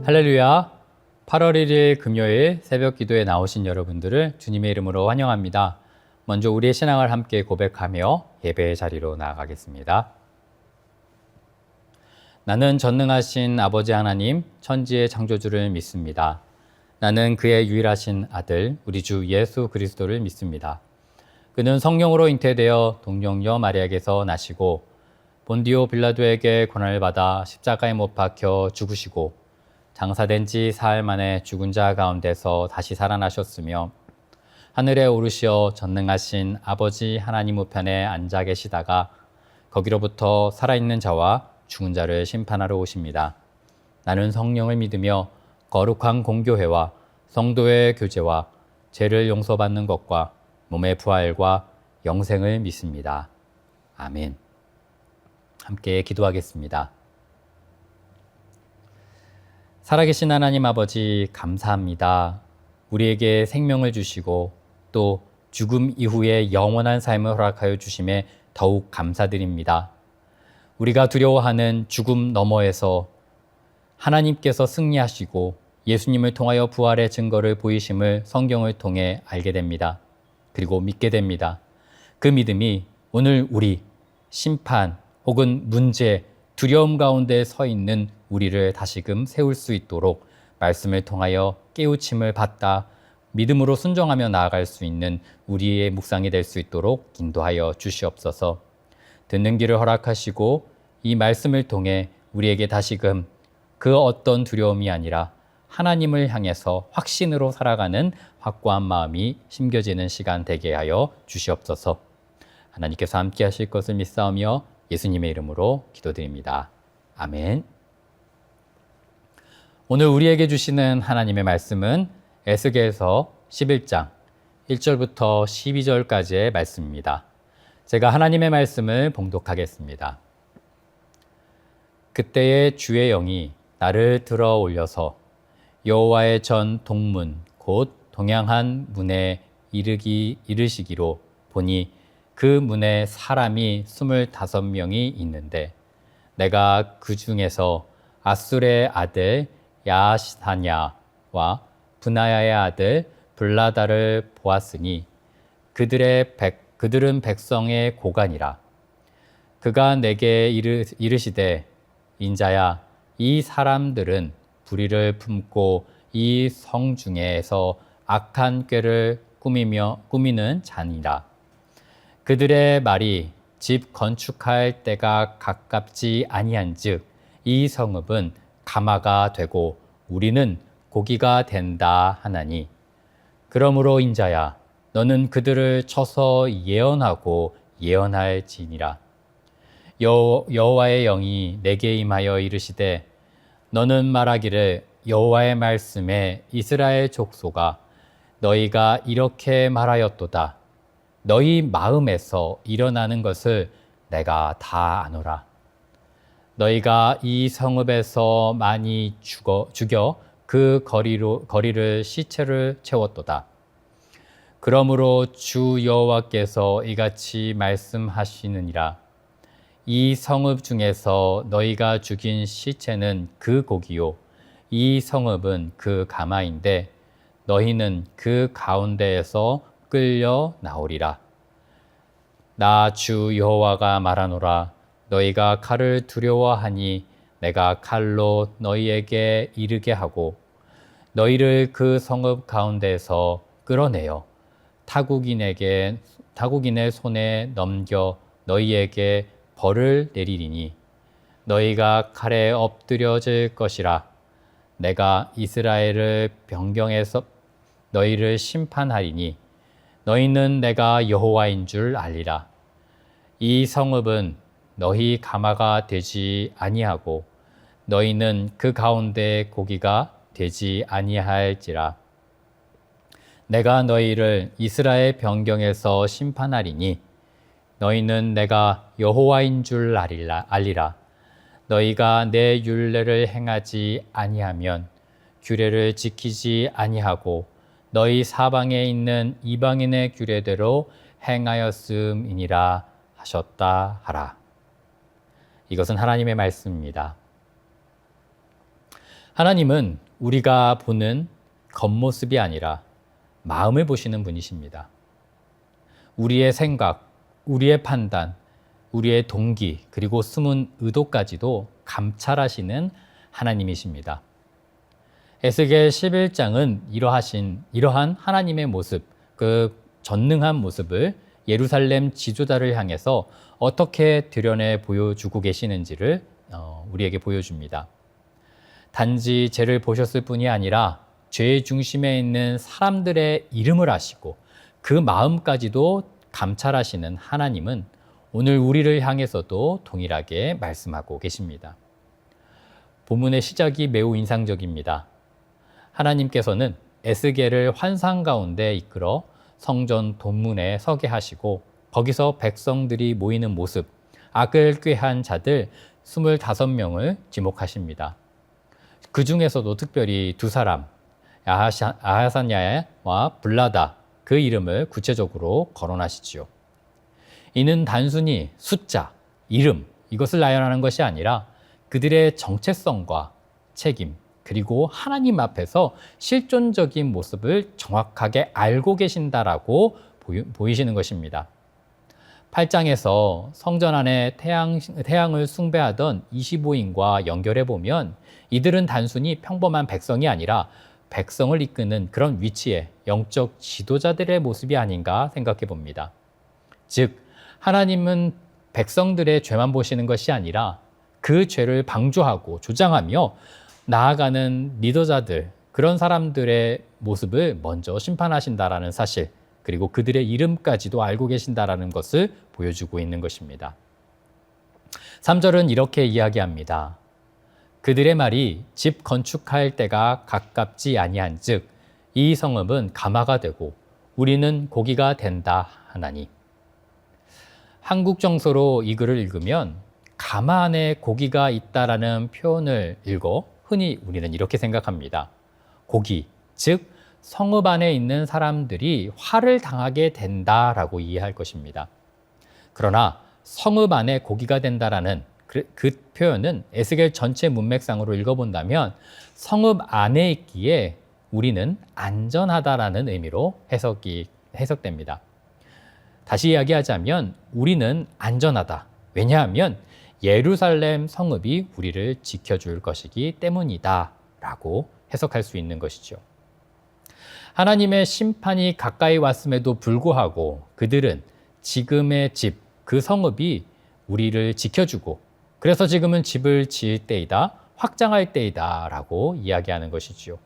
할렐루야. 8월 1일 금요일 새벽 기도에 나오신 여러분들을 주님의 이름으로 환영합니다. 먼저 우리의 신앙을 함께 고백하며 예배의 자리로 나아가겠습니다. 나는 전능하신 아버지 하나님, 천지의 창조주를 믿습니다. 나는 그의 유일하신 아들, 우리 주 예수 그리스도를 믿습니다. 그는 성령으로 잉태되어 동정녀 마리아에게서 나시고 본디오 빌라도에게 고난을 받아 십자가에 못 박혀 죽으시고 장사된 지 사흘 만에 죽은 자 가운데서 다시 살아나셨으며 하늘에 오르시어 전능하신 아버지 하나님 우편에 앉아 계시다가 거기로부터 살아있는 자와 죽은 자를 심판하러 오십니다. 나는 성령을 믿으며 거룩한 공교회와 성도의 교제와 죄를 용서받는 것과 몸의 부활과 영생을 믿습니다. 아멘. 함께 기도하겠습니다. 살아계신 하나님 아버지 감사합니다. 우리에게 생명을 주시고 또 죽음 이후에 영원한 삶을 허락하여 주심에 더욱 감사드립니다. 우리가 두려워하는 죽음 너머에서 하나님께서 승리하시고 예수님을 통하여 부활의 증거를 보이심을 성경을 통해 알게 됩니다. 그리고 믿게 됩니다. 그 믿음이 오늘 우리 심판 혹은 문제, 두려움 가운데 서 있는 우리를 다시금 세울 수 있도록 말씀을 통하여 깨우침을 받다 믿음으로 순종하며 나아갈 수 있는 우리의 묵상이 될 수 있도록 인도하여 주시옵소서. 듣는 길을 허락하시고 이 말씀을 통해 우리에게 다시금 그 어떤 두려움이 아니라 하나님을 향해서 확신으로 살아가는 확고한 마음이 심겨지는 시간 되게 하여 주시옵소서. 하나님께서 함께 하실 것을 믿사오며 예수님의 이름으로 기도드립니다. 아멘. 오늘 우리에게 주시는 하나님의 말씀은 에스겔서 11장 1절부터 12절까지의 말씀입니다. 제가 하나님의 말씀을 봉독하겠습니다. 그때의 주의 영이 나를 들어 올려서 여호와의 전 동문 곧 동양한 문에 이르시기로 보니 그 문에 사람이 25명이 있는데 내가 그 중에서 아술의 아들 야사냐와 분하야의 아들 블라다를 보았으니 그들은 백성의 고관이라. 그가 내게 이르시되 인자야, 이 사람들은 불의를 품고 이 성 중에서 악한 꾀를 꾸미는 자니라. 그들의 말이 집 건축할 때가 가깝지 아니한즉 이 성읍은 가마가 되고 우리는 고기가 된다 하나니. 그러므로 인자야, 너는 그들을 쳐서 예언하고 예언할지니라. 여호와의 영이 내게 임하여 이르시되 너는 말하기를 여호와의 말씀에 이스라엘 족속아, 너희가 이렇게 말하였도다. 너희 마음에서 일어나는 것을 내가 다 아노라. 너희가 이 성읍에서 많이 죽여 그 거리를 시체를 채웠도다. 그러므로 주 여호와께서 이같이 말씀하시느니라. 이 성읍 중에서 너희가 죽인 시체는 그 고기요 이 성읍은 그 가마인데 너희는 그 가운데에서 끌려 나오리라. 나 주 여호와가 말하노라. 너희가 칼을 두려워하니 내가 칼로 너희에게 이르게 하고 너희를 그 성읍 가운데에서 끌어내어 타국인의 손에 넘겨 너희에게 벌을 내리리니 너희가 칼에 엎드려질 것이라. 내가 이스라엘을 변경해서 너희를 심판하리니 너희는 내가 여호와인 줄 알리라. 이 성읍은 너희 가마가 되지 아니하고 너희는 그 가운데 고기가 되지 아니할지라. 내가 너희를 이스라엘 변경에서 심판하리니 너희는 내가 여호와인 줄 알리라. 너희가 내 율례를 행하지 아니하면 규례를 지키지 아니하고 너희 사방에 있는 이방인의 규례대로 행하였음이니라 하셨다 하라. 이것은 하나님의 말씀입니다. 하나님은 우리가 보는 겉모습이 아니라 마음을 보시는 분이십니다. 우리의 생각, 우리의 판단, 우리의 동기, 그리고 숨은 의도까지도 감찰하시는 하나님이십니다. 에스겔 11장은 이러한 하나님의 모습, 그 전능한 모습을 예루살렘 지도자를 향해서 어떻게 드러내 보여주고 계시는지를 우리에게 보여줍니다. 단지 죄를 보셨을 뿐이 아니라 죄의 중심에 있는 사람들의 이름을 아시고 그 마음까지도 감찰하시는 하나님은 오늘 우리를 향해서도 동일하게 말씀하고 계십니다. 본문의 시작이 매우 인상적입니다. 하나님께서는 에스겔을 환상 가운데 이끌어 성전 동문에 서게 하시고 거기서 백성들이 모이는 모습, 악을 꾀한 자들 25명을 지목하십니다. 그 중에서도 특별히 두 사람, 아하산야와 블라다, 그 이름을 구체적으로 거론하시지요. 이는 단순히 숫자, 이름, 이것을 나열하는 것이 아니라 그들의 정체성과 책임, 그리고 하나님 앞에서 실존적인 모습을 정확하게 알고 계신다라고 보이시는 것입니다. 8장에서 성전 안에 태양을 숭배하던 25인과 연결해 보면 이들은 단순히 평범한 백성이 아니라 백성을 이끄는 그런 위치의 영적 지도자들의 모습이 아닌가 생각해 봅니다. 즉, 하나님은 백성들의 죄만 보시는 것이 아니라 그 죄를 방조하고 조장하며 나아가는 리더자들, 그런 사람들의 모습을 먼저 심판하신다라는 사실, 그리고 그들의 이름까지도 알고 계신다라는 것을 보여주고 있는 것입니다. 3절은 이렇게 이야기합니다. 그들의 말이 집 건축할 때가 가깝지 아니한즉 이 성읍은 가마가 되고 우리는 고기가 된다 하나니. 한국 정서로 이 글을 읽으면 가마 안에 고기가 있다라는 표현을 읽어 흔히 우리는 이렇게 생각합니다. 고기, 즉 성읍 안에 있는 사람들이 화를 당하게 된다라고 이해할 것입니다. 그러나 성읍 안에 고기가 된다라는 그 표현은 에스겔 전체 문맥상으로 읽어본다면 성읍 안에 있기에 우리는 안전하다라는 의미로 해석됩니다. 다시 이야기하자면 우리는 안전하다. 왜냐하면 예루살렘 성읍이 우리를 지켜줄 것이기 때문이다 라고 해석할 수 있는 것이죠. 하나님의 심판이 가까이 왔음에도 불구하고 그들은 지금의 집, 그 성읍이 우리를 지켜주고 그래서 지금은 집을 지을 때이다, 확장할 때이다 라고 이야기하는 것이지요.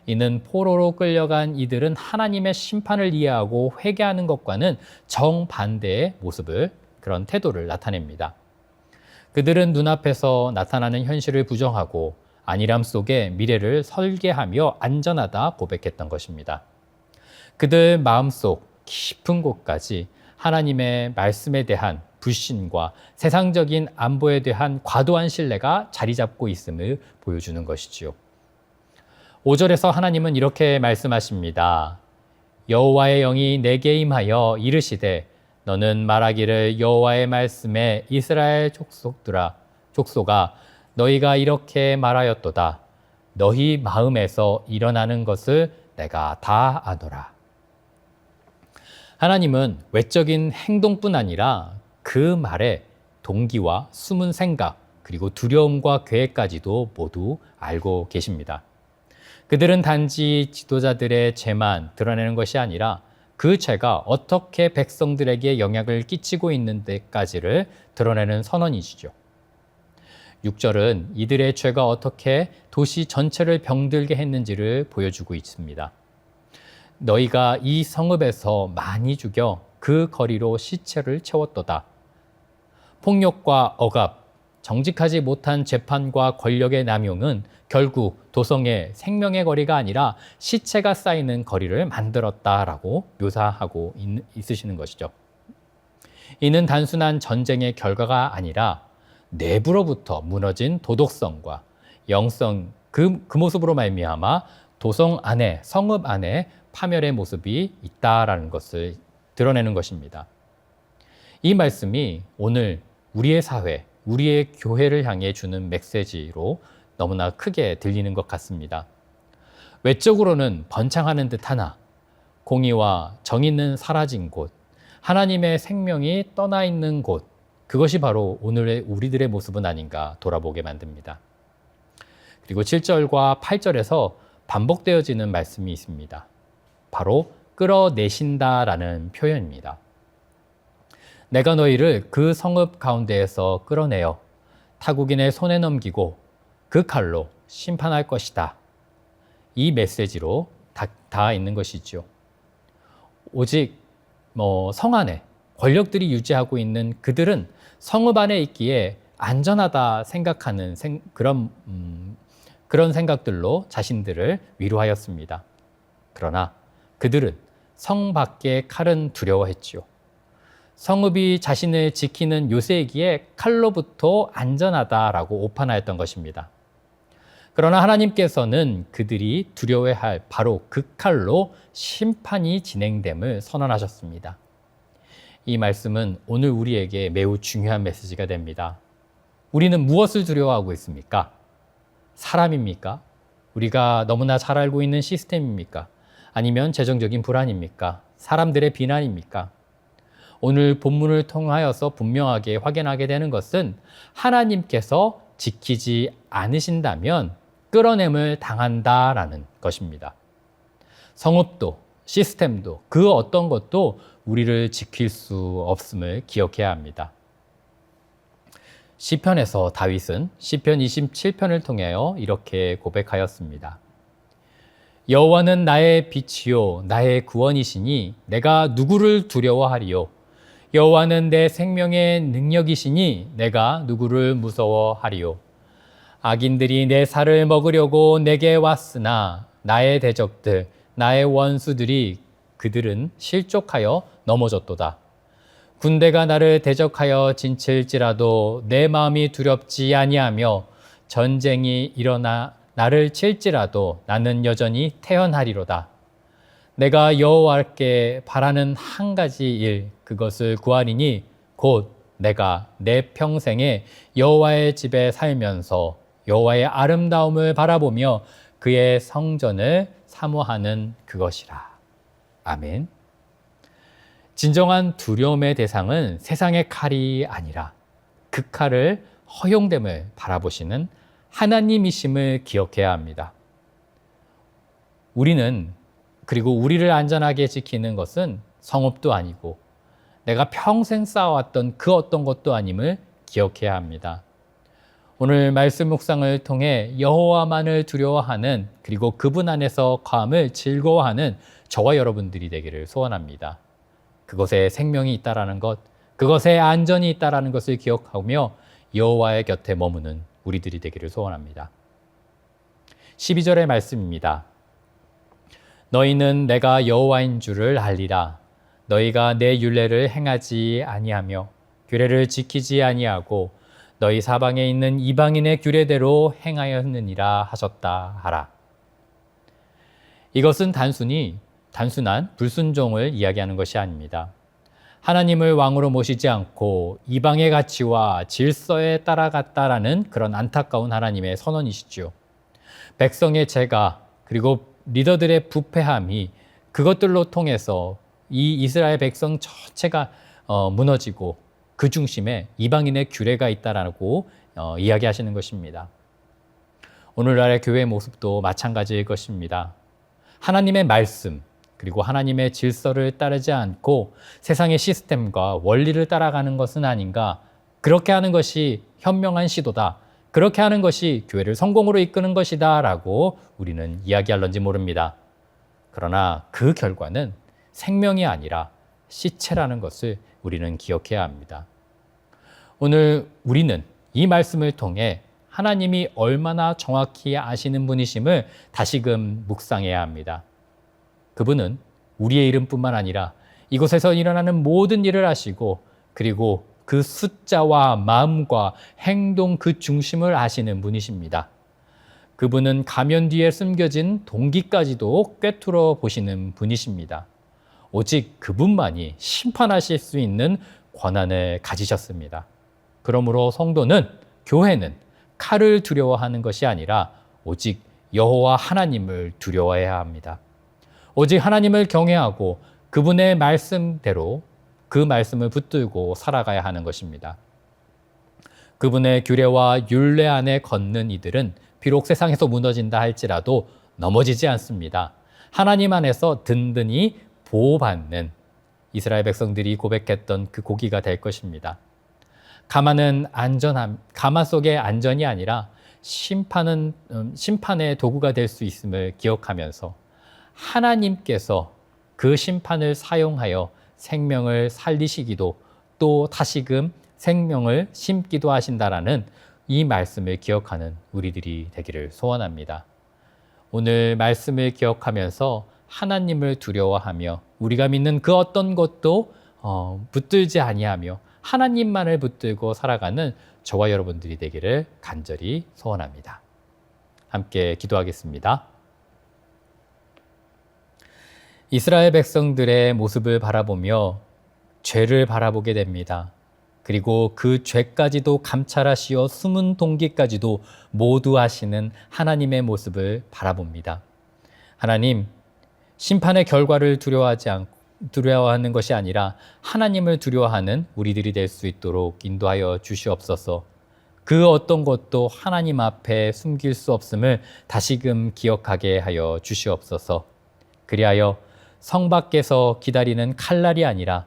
이는 포로로 끌려간 이들은 하나님의 심판을 이해하고 회개하는 것과는 정반대의 모습을, 그런 태도를 나타냅니다. 그들은 눈앞에서 나타나는 현실을 부정하고 안일함 속에 미래를 설계하며 안전하다 고백했던 것입니다. 그들 마음속 깊은 곳까지 하나님의 말씀에 대한 불신과 세상적인 안보에 대한 과도한 신뢰가 자리 잡고 있음을 보여주는 것이지요. 5절에서 하나님은 이렇게 말씀하십니다. 여호와의 영이 내게 임하여 이르시되 너는 말하기를 여호와의 말씀에 이스라엘 족속아 너희가 이렇게 말하였도다. 너희 마음에서 일어나는 것을 내가 다 아노라. 하나님은 외적인 행동뿐 아니라 그 말의 동기와 숨은 생각, 그리고 두려움과 계획까지도 모두 알고 계십니다. 그들은 단지 지도자들의 죄만 드러내는 것이 아니라 그 죄가 어떻게 백성들에게 영향을 끼치고 있는 데까지를 드러내는 선언이시죠. 6절은 이들의 죄가 어떻게 도시 전체를 병들게 했는지를 보여주고 있습니다. 너희가 이 성읍에서 많이 죽여 그 거리로 시체를 채웠도다. 폭력과 억압, 정직하지 못한 재판과 권력의 남용은 결국 도성의 생명의 거리가 아니라 시체가 쌓이는 거리를 만들었다라고 묘사하고 있으시는 것이죠. 이는 단순한 전쟁의 결과가 아니라 내부로부터 무너진 도덕성과 영성, 그 모습으로 말미암아 도성 안에, 성읍 안에 파멸의 모습이 있다라는 것을 드러내는 것입니다. 이 말씀이 오늘 우리의 사회, 우리의 교회를 향해 주는 메시지로 너무나 크게 들리는 것 같습니다. 외적으로는 번창하는 듯 하나 공의와 정의는 사라진 곳, 하나님의 생명이 떠나 있는 곳, 그것이 바로 오늘의 우리들의 모습은 아닌가 돌아보게 만듭니다. 그리고 7절과 8절에서 반복되어지는 말씀이 있습니다. 바로 끌어내신다라는 표현입니다. 내가 너희를 그 성읍 가운데에서 끌어내어 타국인의 손에 넘기고 그 칼로 심판할 것이다. 이 메시지로 다 있는 것이죠. 오직 성 안에 권력들이 유지하고 있는 그들은 성읍 안에 있기에 안전하다 생각하는 그런 생각들로 자신들을 위로하였습니다. 그러나 그들은 성 밖의 칼은 두려워했지요. 성읍이 자신을 지키는 요새이기에 칼로부터 안전하다라고 오판하였던 것입니다. 그러나 하나님께서는 그들이 두려워할 바로 그 칼로 심판이 진행됨을 선언하셨습니다. 이 말씀은 오늘 우리에게 매우 중요한 메시지가 됩니다. 우리는 무엇을 두려워하고 있습니까? 사람입니까? 우리가 너무나 잘 알고 있는 시스템입니까? 아니면 재정적인 불안입니까? 사람들의 비난입니까? 오늘 본문을 통하여서 분명하게 확인하게 되는 것은 하나님께서 지키지 않으신다면 끌어냄을 당한다라는 것입니다. 성읍도 시스템도 그 어떤 것도 우리를 지킬 수 없음을 기억해야 합니다. 시편에서 다윗은 시편 27편을 통하여 이렇게 고백하였습니다. 여호와는 나의 빛이요 나의 구원이시니 내가 누구를 두려워하리요. 여호와는 내 생명의 능력이시니 내가 누구를 무서워하리요. 악인들이 내 살을 먹으려고 내게 왔으나 나의 대적들 나의 원수들이 그들은 실족하여 넘어졌도다. 군대가 나를 대적하여 진칠지라도 내 마음이 두렵지 아니하며 전쟁이 일어나 나를 칠지라도 나는 여전히 태어나리로다. 내가 여호와께 바라는 한 가지 일 그것을 구하리니 곧 내가 내 평생에 여호와의 집에 살면서 여호와의 아름다움을 바라보며 그의 성전을 사모하는 그것이라. 아멘. 진정한 두려움의 대상은 세상의 칼이 아니라 그 칼을 허용됨을 바라보시는 하나님이심을 기억해야 합니다. 그리고 우리를 안전하게 지키는 것은 성읍도 아니고 내가 평생 쌓아왔던 그 어떤 것도 아님을 기억해야 합니다. 오늘 말씀 묵상을 통해 여호와만을 두려워하는 그리고 그분 안에서 거함을 즐거워하는 저와 여러분들이 되기를 소원합니다. 그것에 생명이 있다라는 것, 그것에 안전이 있다라는 것을 기억하며 여호와의 곁에 머무는 우리들이 되기를 소원합니다. 12절의 말씀입니다. 너희는 내가 여호와인 줄을 알리라. 너희가 내 율례를 행하지 아니하며 규례를 지키지 아니하고 너희 사방에 있는 이방인의 규례대로 행하였느니라 하셨다 하라. 이것은 단순한 불순종을 이야기하는 것이 아닙니다. 하나님을 왕으로 모시지 않고 이방의 가치와 질서에 따라갔다라는 그런 안타까운 하나님의 선언이시죠. 백성의 죄가 그리고 리더들의 부패함이 그것들로 통해서 이 이스라엘 백성 전체가 무너지고 그 중심에 이방인의 규례가 있다라고 이야기하시는 것입니다. 오늘날의 교회의 모습도 마찬가지일 것입니다. 하나님의 말씀 그리고 하나님의 질서를 따르지 않고 세상의 시스템과 원리를 따라가는 것은 아닌가. 그렇게 하는 것이 현명한 시도다. 그렇게 하는 것이 교회를 성공으로 이끄는 것이다 라고 우리는 이야기할런지 모릅니다. 그러나 그 결과는 생명이 아니라 시체라는 것을 우리는 기억해야 합니다. 오늘 우리는 이 말씀을 통해 하나님이 얼마나 정확히 아시는 분이심을 다시금 묵상해야 합니다. 그분은 우리의 이름뿐만 아니라 이곳에서 일어나는 모든 일을 아시고 그리고 그 숫자와 마음과 행동 그 중심을 아시는 분이십니다. 그분은 가면 뒤에 숨겨진 동기까지도 꿰뚫어 보시는 분이십니다. 오직 그분만이 심판하실 수 있는 권한을 가지셨습니다. 그러므로 성도는, 교회는 칼을 두려워하는 것이 아니라 오직 여호와 하나님을 두려워해야 합니다. 오직 하나님을 경외하고 그분의 말씀대로 그 말씀을 붙들고 살아가야 하는 것입니다. 그분의 규례와 율례 안에 걷는 이들은 비록 세상에서 무너진다 할지라도 넘어지지 않습니다. 하나님 안에서 든든히 보호받는 이스라엘 백성들이 고백했던 그 고기가 될 것입니다. 가만은 가만 속의 안전이 아니라 심판의 도구가 될 수 있음을 기억하면서 하나님께서 그 심판을 사용하여 생명을 살리시기도 또 다시금 생명을 심기도 하신다라는 이 말씀을 기억하는 우리들이 되기를 소원합니다. 오늘 말씀을 기억하면서 하나님을 두려워하며 우리가 믿는 그 어떤 것도 붙들지 아니하며 하나님만을 붙들고 살아가는 저와 여러분들이 되기를 간절히 소원합니다. 함께 기도하겠습니다. 이스라엘 백성들의 모습을 바라보며 죄를 바라보게 됩니다. 그리고 그 죄까지도 감찰하시어 숨은 동기까지도 모두 하시는 하나님의 모습을 바라봅니다. 하나님, 심판의 결과를 두려워하는 것이 아니라 하나님을 두려워하는 우리들이 될 수 있도록 인도하여 주시옵소서. 그 어떤 것도 하나님 앞에 숨길 수 없음을 다시금 기억하게 하여 주시옵소서. 그리하여 성 밖에서 기다리는 칼날이 아니라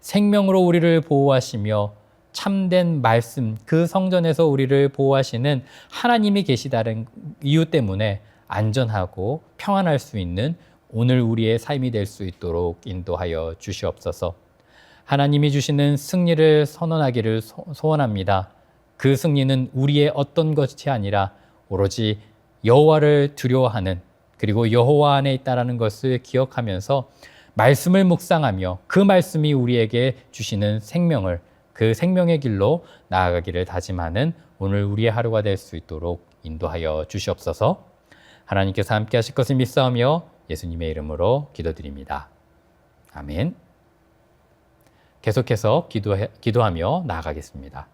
생명으로 우리를 보호하시며 참된 말씀, 그 성전에서 우리를 보호하시는 하나님이 계시다는 이유 때문에 안전하고 평안할 수 있는 오늘 우리의 삶이 될 수 있도록 인도하여 주시옵소서. 하나님이 주시는 승리를 선언하기를 소원합니다. 그 승리는 우리의 어떤 것이 아니라 오로지 여호와를 두려워하는 그리고 여호와 안에 있다라는 것을 기억하면서 말씀을 묵상하며 그 말씀이 우리에게 주시는 생명을 그 생명의 길로 나아가기를 다짐하는 오늘 우리의 하루가 될 수 있도록 인도하여 주시옵소서. 하나님께서 함께 하실 것을 믿사오며 예수님의 이름으로 기도드립니다. 아멘. 계속해서 기도하며 나아가겠습니다.